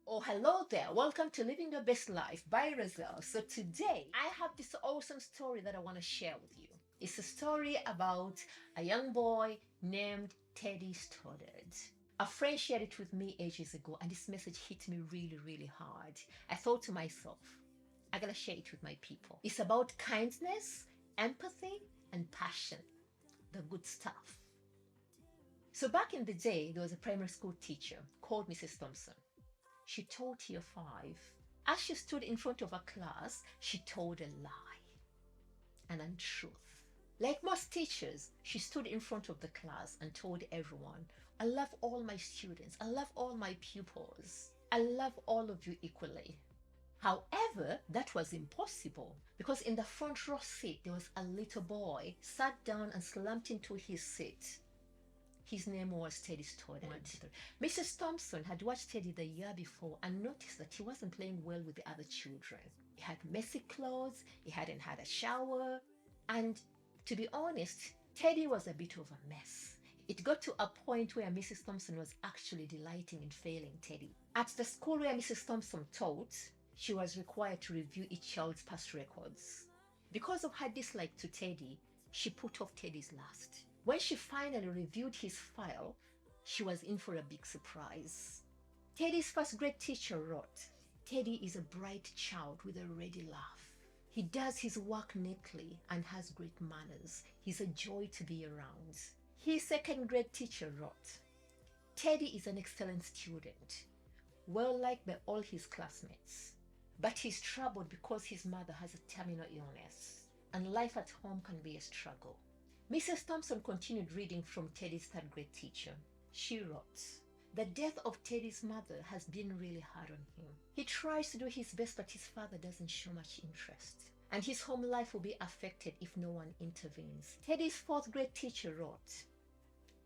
Oh, hello there. Welcome to Living Your Best Life by Razzielle. So today I have this awesome story that I want to share with you. It's a story about a young boy named Teddy Stoddard. A friend shared it with me ages ago, and this message hit me really, really hard. I thought to myself, I gotta share it with my people. It's about kindness, empathy, and passion. The good stuff. So back in the day, there was a primary school teacher called Mrs. Thompson. She taught year five. As she stood in front of her class, she told a lie, an untruth. Like most teachers, she stood in front of the class and told everyone, I love all my students, I love all my pupils, I love all of you equally. However, that was impossible because in the front row seat there was a little boy sat down and slumped into his seat. His name was Teddy Stoddard. Mrs. Thompson had watched Teddy the year before and noticed that he wasn't playing well with the other children. He had messy clothes, he hadn't had a shower, and to be honest, Teddy was a bit of a mess. It got to a point where Mrs. Thompson was actually delighting in failing Teddy. At the school where Mrs. Thompson taught, she was required to review each child's past records. Because of her dislike to Teddy, she put off Teddy's last. When she finally reviewed his file, she was in for a big surprise. Teddy's first grade teacher wrote, Teddy is a bright child with a ready laugh. He does his work neatly and has great manners. He's a joy to be around. His second grade teacher wrote, Teddy is an excellent student, well liked by all his classmates, but he's troubled because his mother has a terminal illness and life at home can be a struggle. Mrs. Thompson continued reading from Teddy's third grade teacher. She wrote, the death of Teddy's mother has been really hard on him. He tries to do his best, but his father doesn't show much interest. And his home life will be affected if no one intervenes. Teddy's fourth grade teacher wrote,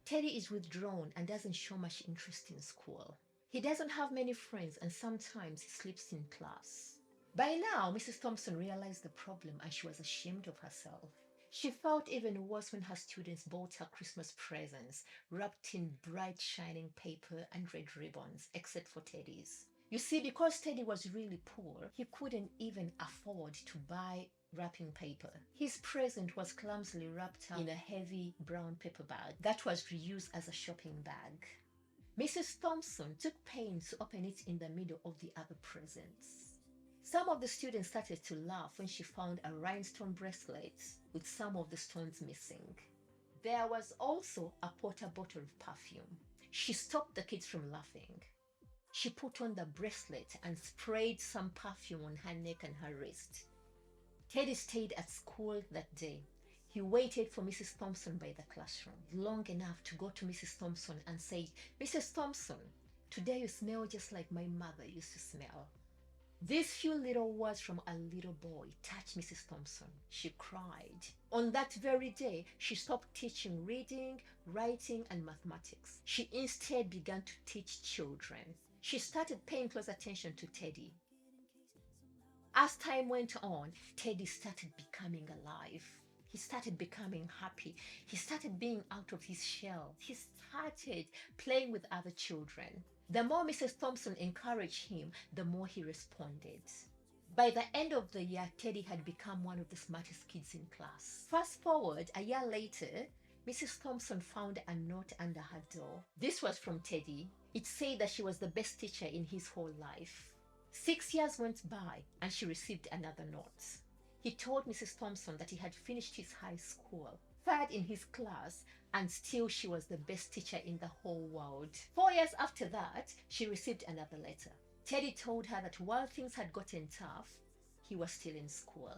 Teddy is withdrawn and doesn't show much interest in school. He doesn't have many friends and sometimes he sleeps in class. By now, Mrs. Thompson realized the problem and she was ashamed of herself. She felt even worse when her students bought her Christmas presents, wrapped in bright shining paper and red ribbons, except for Teddy's. You see, because Teddy was really poor, he couldn't even afford to buy wrapping paper. His present was clumsily wrapped up in a heavy brown paper bag that was reused as a shopping bag. Mrs. Thompson took pains to open it in the middle of the other presents. Some of the students started to laugh when she found a rhinestone bracelet with some of the stones missing. There was also a porter bottle of perfume. She stopped the kids from laughing. She put on the bracelet and sprayed some perfume on her neck and her wrist. Teddy stayed at school that day. He waited for Mrs. Thompson by the classroom long enough to go to Mrs. Thompson and say, Mrs. Thompson, today you smell just like my mother used to smell. These few little words from a little boy touched Mrs. Thompson. She cried. On that very day, she stopped teaching reading, writing, and mathematics. She instead began to teach children. She started paying close attention to Teddy. As time went on, Teddy started becoming alive. He started becoming happy. He started being out of his shell. He started playing with other children. The more Mrs. Thompson encouraged him, the more he responded. By the end of the year, Teddy had become one of the smartest kids in class. Fast forward, a year later, Mrs. Thompson found a note under her door. This was from Teddy. It said that she was the best teacher in his whole life. 6 years went by and she received another note. He told Mrs. Thompson that he had finished his high school, third in his class, and still she was the best teacher in the whole world. 4 years after that, she received another letter. Teddy told her that while things had gotten tough, he was still in school.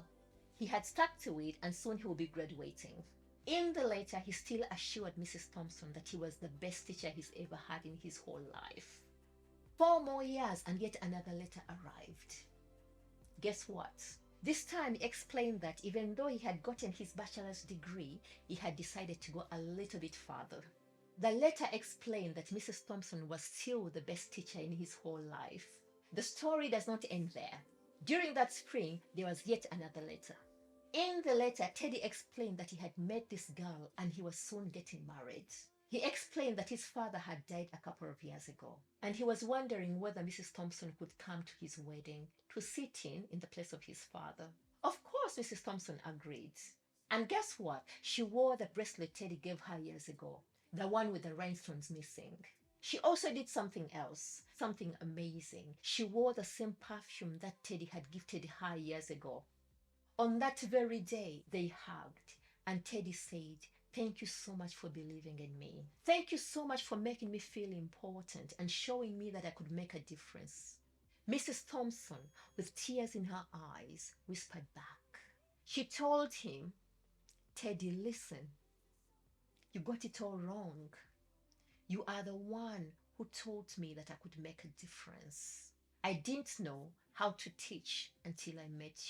He had stuck to it and soon he would be graduating. In the letter, he still assured Mrs. Thompson that he was the best teacher he's ever had in his whole life. 4 more years and yet another letter arrived. Guess what? This time he explained that even though he had gotten his bachelor's degree, he had decided to go a little bit further. The letter explained that Mrs. Thompson was still the best teacher in his whole life. The story does not end there. During that spring, there was yet another letter. In the letter, Teddy explained that he had met this girl and he was soon getting married. He explained that his father had died a couple of years ago, and he was wondering whether Mrs. Thompson could come to his wedding to sit in the place of his father. Of course, Mrs. Thompson agreed. And guess what? She wore the bracelet Teddy gave her years ago, the one with the rhinestones missing. She also did something else, something amazing. She wore the same perfume that Teddy had gifted her years ago. On that very day, they hugged, and Teddy said, "Thank you so much for believing in me. Thank you so much for making me feel important and showing me that I could make a difference." Mrs. Thompson, with tears in her eyes, whispered back. She told him, "Teddy, listen, you got it all wrong. You are the one who taught me that I could make a difference. I didn't know how to teach until I met